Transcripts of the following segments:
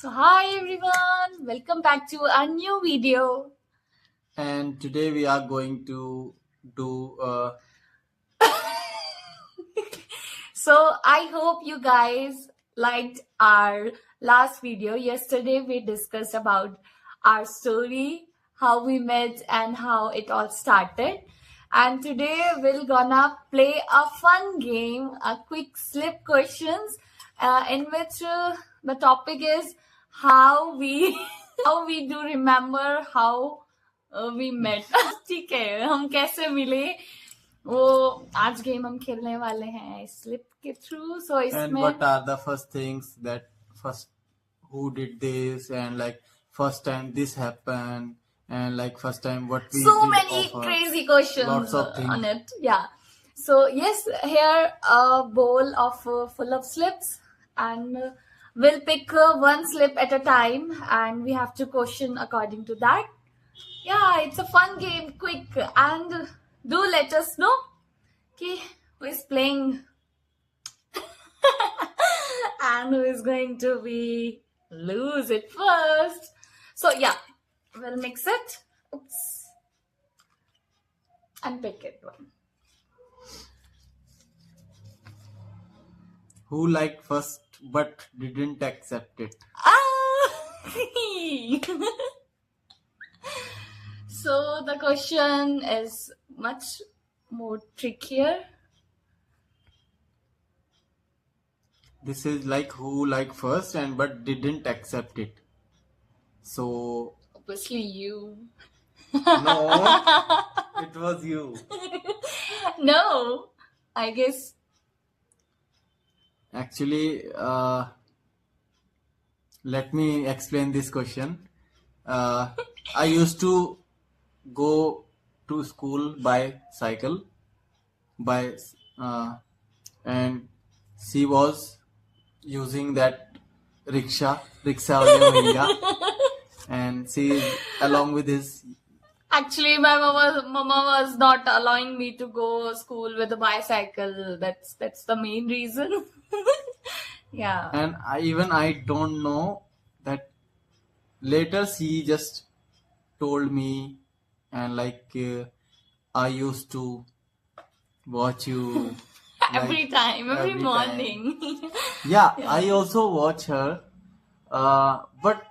So hi everyone, welcome back to a new video. And today we are going to do So I hope you guys liked our last video. Yesterday we discussed about our story, how we met and how it all started. And today we're gonna play a fun game, a quick slip questions, in which the topic is how we how we do remember how we met. ठीक है, हम कैसे मिले वो आज game हम खेलने वाले हैं स्लिप के थ्रू. सो and इसमें what are the first things that first who did this and like first time this happened and like first time what we so did many offer. crazy questions Lots of things. on it. Yeah. So yes, here a bowl of full of slips, and we'll pick one slip at a time, and we have to question according to that. Yeah, it's a fun game. Quick, and do let us know. Okay, who is playing and who is going to be lose it first. So yeah, we'll mix it. Oops. And pick it one. Who liked first but didn't accept it? So the question is much more trickier. This is like who liked first and but didn't accept it. So Obviously you. no, it was you. No, I guess. Actually, let me explain this question. I used to go to school by cycle, by and she was using that rickshaw wale bhaiya, and she is along with his. Actually, my mama was not allowing me to go school with a bicycle. That's the main reason. Yeah. And I don't know that later she just told me, and like I used to watch you Every like time, every every time. morning. Yeah, Yeah. I also watch her, but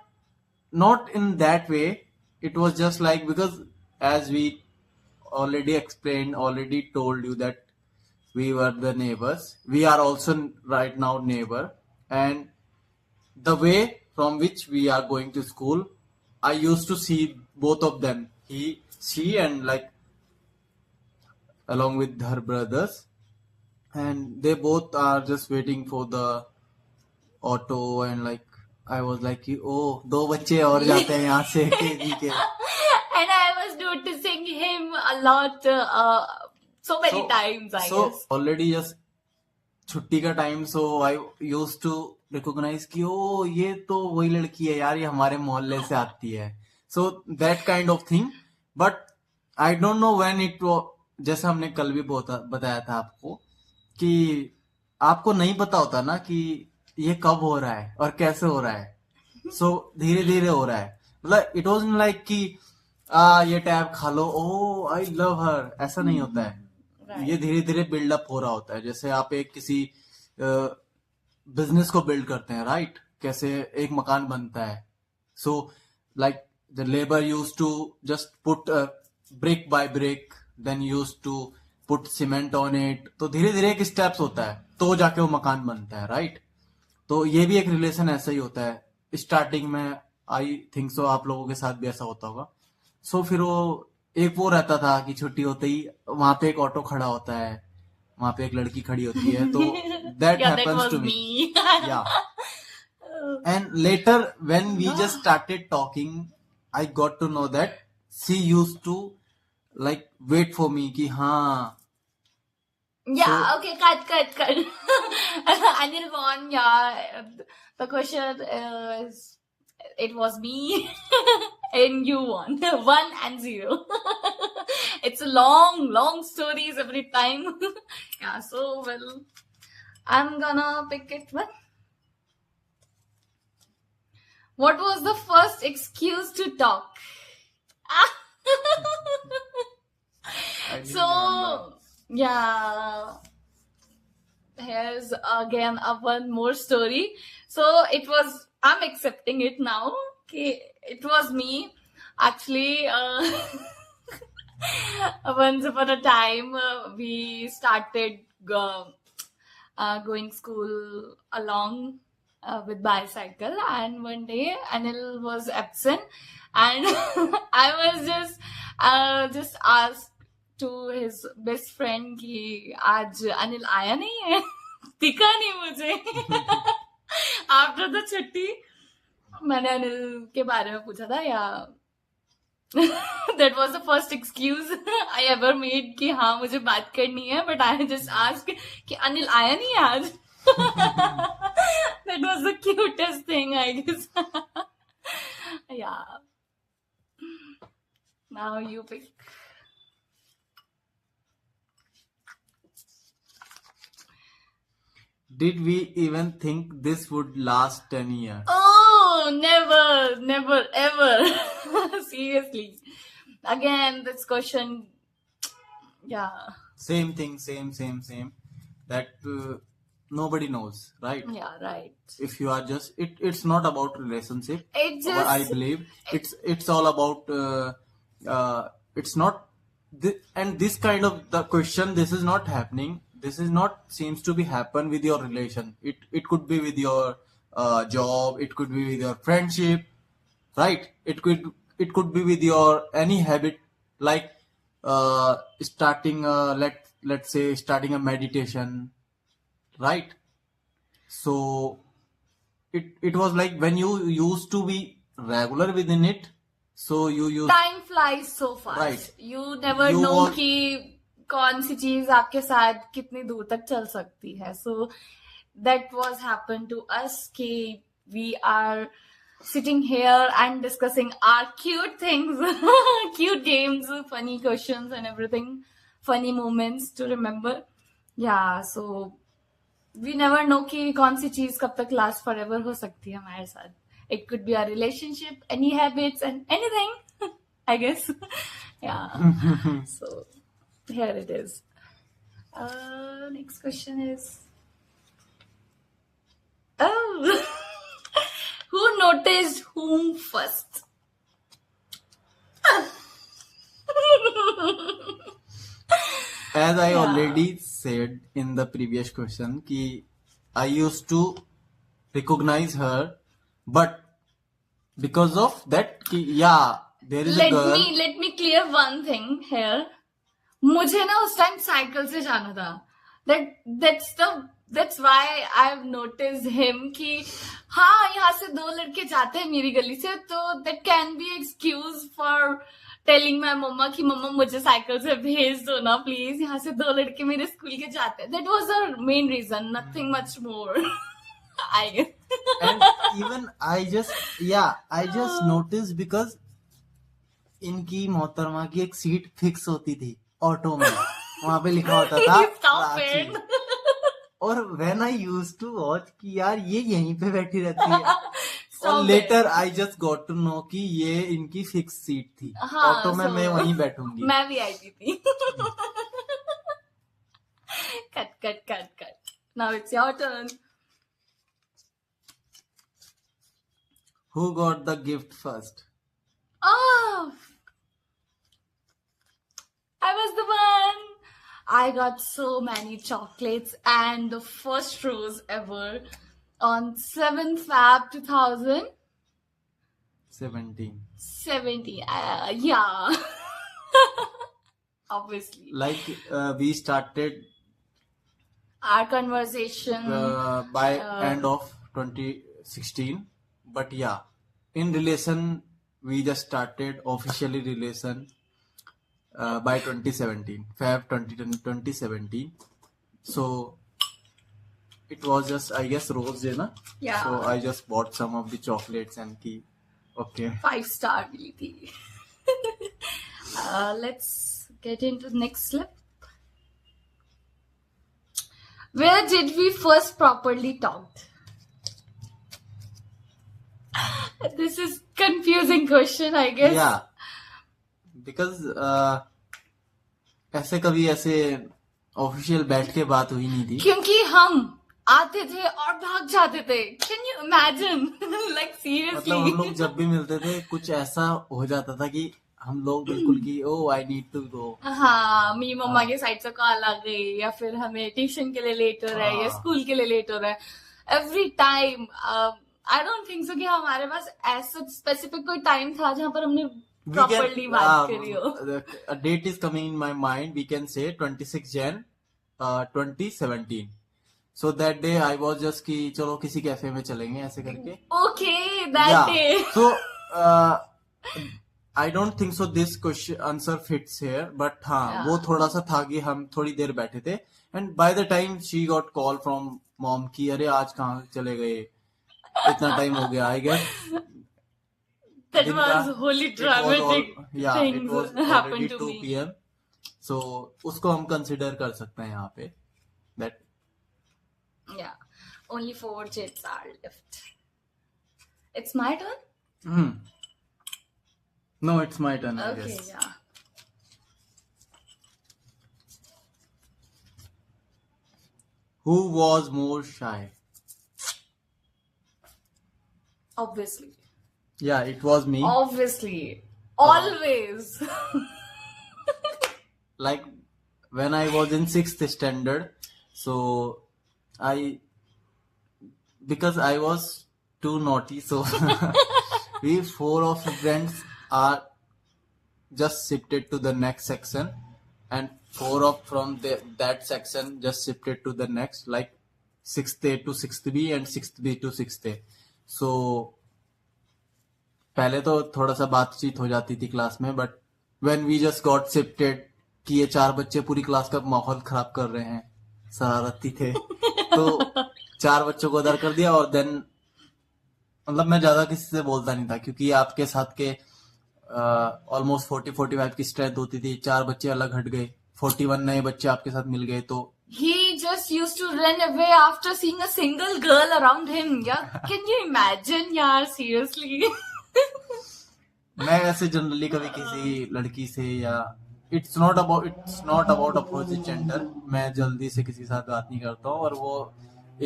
not in that way. It was just like because as we already explained, already told you that we were the neighbors. We are also right now neighbor, and the way from which we are going to school, I used to see both of them. She, and like along with her brothers, and they both are just waiting for the auto, and like I was like, oh, दो बच्चे और जाते हैं यहाँ से KG के. And I was noticing him a lot, so many times, I So guess. already just छुट्टी का time, so I used to recognize कि ओ ये तो वही लड़की है यार, ये हमारे मोहल्ले से आती है. So that kind of thing, but I don't know when it was. जैसा हमने कल भी बताया था आपको कि आपको नहीं पता होता ना कि ये कब हो रहा है और कैसे हो रहा है. सो धीरे धीरे हो रहा है. मतलब इट वॉज लाइक कि ये टैब खा लो, ओ आई लव हर, ऐसा नहीं होता है. ये धीरे धीरे बिल्डअप हो रहा होता है. जैसे आप एक किसी बिजनेस को बिल्ड करते हैं, राइट? कैसे एक मकान बनता है. So like the labour use to just put brick by brick, then use to put cement on it. तो धीरे धीरे एक स्टेप्स होता है, तो जाके वो मकान बनता है, राइट? तो ये भी एक रिलेशन ऐसा ही होता है. स्टार्टिंग में आई थिंक सो आप लोगों के साथ भी ऐसा होता होगा. सो फिर वो रहता था कि छुट्टी होते ही वहां पे एक ऑटो खड़ा होता है, वहां पे एक लड़की खड़ी होती है. तो that Yeah, that happens was to me. me. या and later when we just started talking, I got to know that she used to like wait for me कि हाँ. Yeah, okay, cut. Anil won, yeah. The question is, it was me and you won. 1 and 0. It's a long stories every time. Yeah, so well, I'm gonna pick it one. What was the first excuse to talk? I didn't remember. So, yeah, here's again one more story. So it was, I'm accepting it now. Okay, it was me. Actually, once upon a time, we started going school along with bicycle, and one day Anil was absent, and I was just asked to his best friend कि आज अनिल आया नहीं है दिखा नहीं मुझे after the छुट्टी मैंने अनिल के बारे में पूछा था या that was the first excuse I ever made कि हाँ मुझे बात करनी है but I just asked कि अनिल आया नहीं है आज that was the cutest thing I guess yeah now you pick Did we even think this would last 10 years? Oh, never, ever. Seriously. Again, this question, yeah. Same thing, same. That nobody knows, right? Yeah, right. If you are just, it's not about relationship. It But I just, believe it's all about. It's not, and this kind of the question. This is not happening. This is not seems to be happen with your relation. It could be with your job. It could be with your friendship, right? It could be with your any habit like starting let's say starting a meditation, right? So it was like when you used to be regular within it, so you use time flies so fast. Right. You never You know want- कि कौन सी चीज आपके साथ कितनी दूर तक चल सकती है. So that was happened to us कि we are sitting here and discussing our cute things, cute games, funny questions and everything, funny moments to remember. Yeah, so we never know कि कौन सी चीज कब तक last forever हो सकती है हमारे साथ. It could be a relationship, any habits and anything, I guess. Yeah. So here it is. Next question is, oh, who noticed whom first? as I Yeah. already said in the previous question कि I used to recognize her, but because of that कि yeah there is a girl. Let me clear one thing here. मुझे ना उस time cycle से जाना था. That's why I've noticed him कि हाँ यहाँ से दो लड़के जाते हैं मेरी गली से, तो that can be excuse for telling my mama कि मम्मा मुझे साइकिल से भेज दो ना प्लीज, यहाँ से दो लड़के मेरे स्कूल के जाते हैं. That was the main reason, nothing much more. I guess. And even I just noticed because इनकी मोहतरमा की एक सीट फिक्स होती थी ऑटो में, वहां पे लिखा होता था Stop प्राची. it. और when I used to watch कि यार ये यहीं पे बैठी रहती है, और Stop later it. I just got to know कि ये इनकी फिक्स सीट थी हाँ, ऑटो में, so- मैं वहीं बैठूंगी. मैं भी आई थी. Cut. Now it's your turn. Who got the gift first? Oh, I was the one. I got so many chocolates and the first rose ever on 7th Feb 2017. 17. Yeah. Obviously. Like we started Our conversation. by end of 2016, but yeah, in relation we just started officially relation by 2017, Feb 2017. So it was just I guess Rose Day, na? Yeah. So I just bought some of the chocolates and ki okay. 5-star मिली थी. Let's get into the next slip. Where did we first properly talk? This is confusing question, I guess. या because ऐसे कभी ऐसे official बैठ के बात हुई नहीं थी. क्योंकि हम आते थे और भाग जाते थे. Can you imagine? Like मतलब हम लोग seriously. जब भी मिलते थे कुछ ऐसा हो जाता था कि हम लोग बिल्कुल कि ओ आई नीड टू गो. हाँ, मेरी मम्मा के साइड से कॉल आ गई या फिर हमें ट्यूशन के लिए लेट हो रहा है या हाँ. स्कूल के लिए लेट हो रहा है. Every time I don't think so कि हमारे पास ऐसा स्पेसिफिक कोई टाइम था जहां पर हमने We प्रॉपरली can बात करी हो. a date is coming in my mind. We can say 26 Jan 2017. So that day I was just कि चलो किसी कैफे में चलेंगे ऐसे करके. Okay, that Yeah. Day. So I don't think so this question answer fits here. But हाँ Yeah. वो थोड़ा सा था कि हम थोड़ी देर बैठे थे. And by the time she got call from mom कि अरे आज कहाँ चले गए, इतना टाइम हो गया. I guess That दिन was का wholly it was all dramatic yeah it things was already happened to 2 me. p.m. So उसको हम कंसिडर कर सकते हैं यहाँ पे that Yeah, only 4 jets are left. It's my turn? hmm. No, it's my turn, I Okay, guess. yeah. Who was more shy? Obviously. Yeah, it was me. Obviously. Always. Like when I was in 6th standard, so because I was too naughty, so we 4 of friends are just shifted to the next section, and 4 of from that section just shifted to the next, like 6th A to 6th B and 6th B to 6th A. So पहले तो थोड़ा सा बातचीत हो जाती थी class में, but when we just got shifted कि ये 4 बच्चे पूरी क्लास का माहौल खराब कर रहे हैं, शरारती थे, तो 4 बच्चों को उधर कर दिया. और देन मतलब मैं ज्यादा किसी से बोलता नहीं था क्योंकि आपके साथ के ऑलमोस्ट 40-45 की स्ट्रेंथ होती थी. 4 बच्चे अलग हट गए, 41 नए बच्चे आपके साथ मिल गए, तो He just used to run away after seeing a single girl around him. Yeah, can you imagine? Yeah, seriously. मैं ऐसे जनरली कभी किसी लड़की से या it's not about opposite gender, मैं जल्दी से किसी के साथ बात नहीं करता हूँ. और वो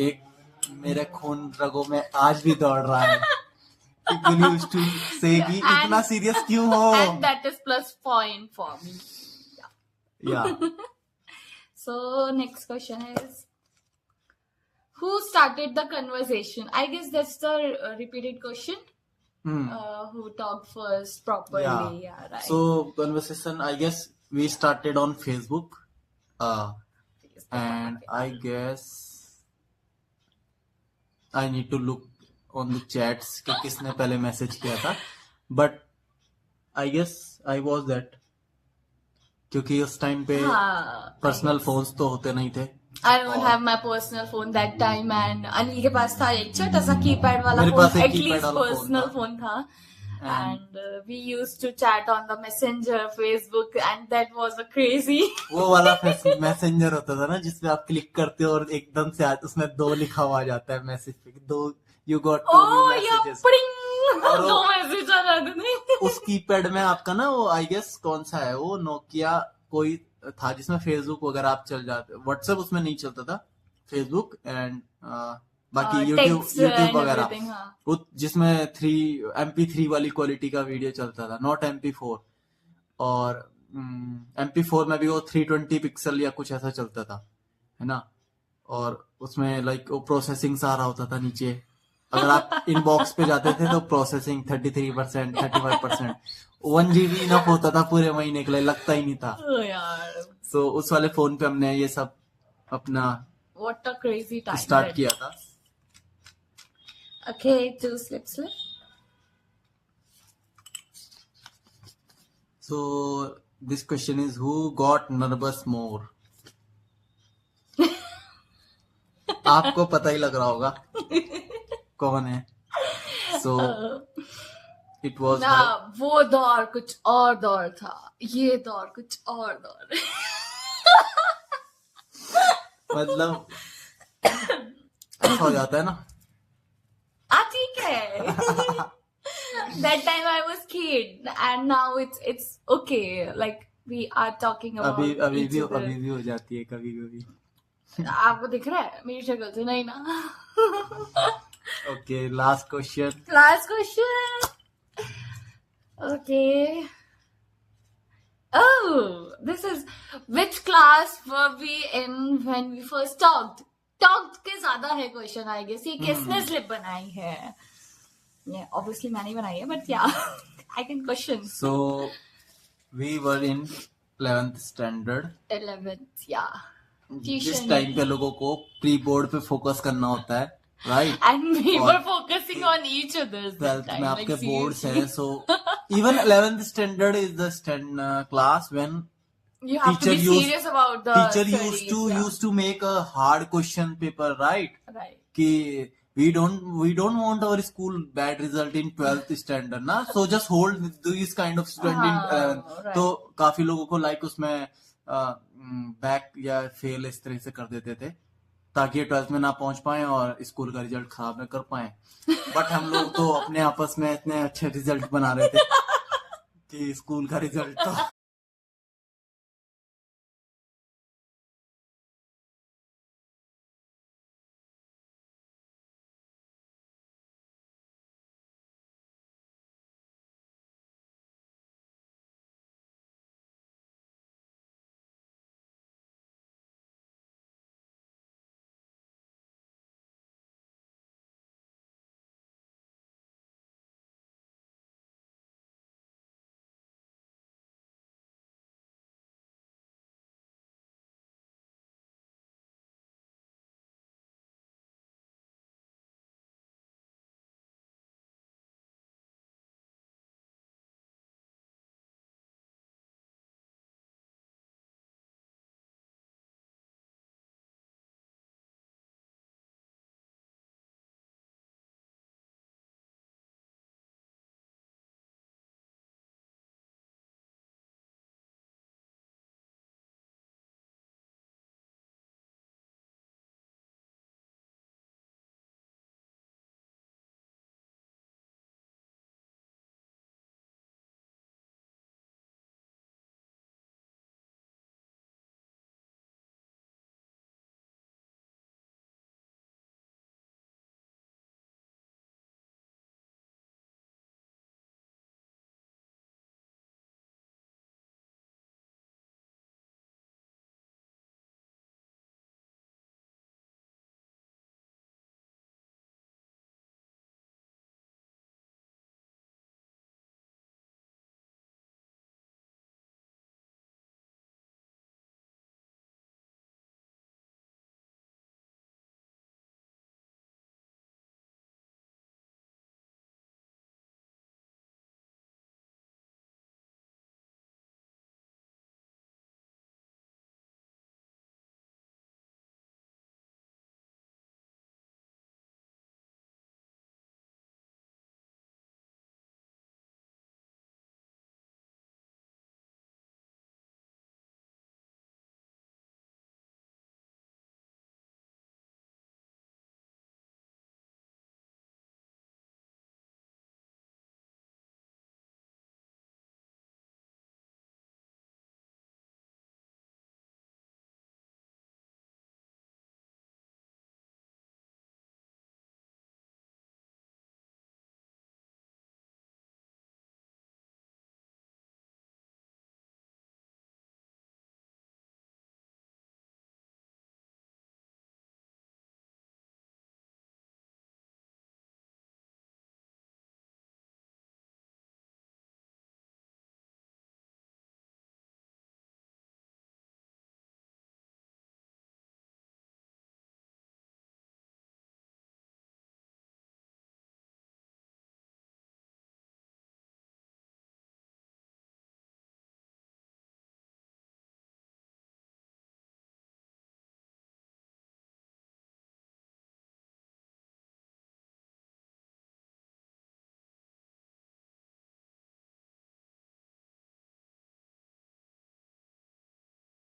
एक मेरे खून रगों में आज भी दौड़ रहा है. People used to say कि इतना सीरियस क्यों हो. And that is plus point for me. Yeah. So next question is, who started the conversation? I guess that's the repeated question. Hmm. Who talked first properly? Yeah. Yeah, right. So conversation, I guess we started on Facebook, and I guess I need to look on the chats कि किसने पहले message किया था, but I guess I was that, क्योंकि उस time पे हाँ, personal phones तो होते नहीं थे. I don't have my personal phone that time, and Anil के पास था एक छोटा सा कीपैड वाला मेरे फोन, पास एक at keypad least वाला phone personal था. phone था. And And we used to chat on the Messenger, Facebook, and that was a crazy. वो वाला मैसेंजर होता था ना जिसमें आप क्लिक करते हो और एकदम से उसमें 2 लिखा हुआ आ जाता है मैसेज पे, 2 you got 2 new Oh yeah, messages. pring! और वो- दो मैसेज आ जाते थे. उस कीपैड में आपका ना वो आई गेस कौन सा है वो नोकिया कोई था जिसमें फेसबुक वगैरह आप चल जाते. व्हाट्सएप उसमें नहीं चलता था, फेसबुक एंड बाकी यूट्यूब Text and वगैरह, everything, हाँ. वो जिसमें 3 MP3 वाली क्वालिटी का वीडियो चलता था, नॉट MP4. और MP4 में भी वो 320 पिक्सल या कुछ ऐसा चलता था, है ना. और उसमें लाइक वो प्रोसेसिंग सा आ रहा होता था नीचे. अगर आप इनबॉक्स पे जाते थे तो प्रोसेसिंग 33%, 35%. 1 GB इनफ होता था पूरे महीने के लिए, लगता ही नहीं था. Oh यार, सो उस वाले फोन पे हमने ये सब अपना what a crazy time. Start that- किया था. Okay, 2 slips left. So this question is who got nervous more? आपको पता ही लग रहा होगा कौन है. So it was ना, her. वो दौर कुछ और दौर था, ये दौर कुछ और दौर. मतलब ऐसा हो जाता है ना. ठीक है. that time I was kid, and now it's okay. Like we are talking about अभी अभी each भी other. अभी भी हो जाती है कभी कभी. आपको दिख रहा है मेरी शक्ल से नहीं ना? Okay, last question. Last question. Okay. Oh, this is which class were we in when we first talked? Talked के ज्यादा है question I guess. ये किसने slip बनाई है? Yeah, obviously मैंने ही बनाई है, but yeah, I can question. So we were in 11th standard. 11th, yeah. जिस Tuition. टाइम पे लोगों को प्री बोर्ड पे फोकस करना होता है, राइट? And we और were focusing on each other's that 12th time. में Like आपके बोर्ड्स seriously. हैं, so even 11th standard is the class when You have to be teacher used- serious about the teacher studies, yeah. used to make a hard question paper, right? Right. कि we don't want our school bad result in 12th standard ना, so just hold these kind of student in 11th. right. तो काफी लोगों को like उसमें back या fail इस तरह से कर देते थे ताकि 12th में ना पहुंच पाए और स्कूल का रिजल्ट खराब न कर पाए. बट हम लोग तो अपने आपस में इतने अच्छे रिजल्ट बना रहे थे कि स्कूल का रिजल्ट तो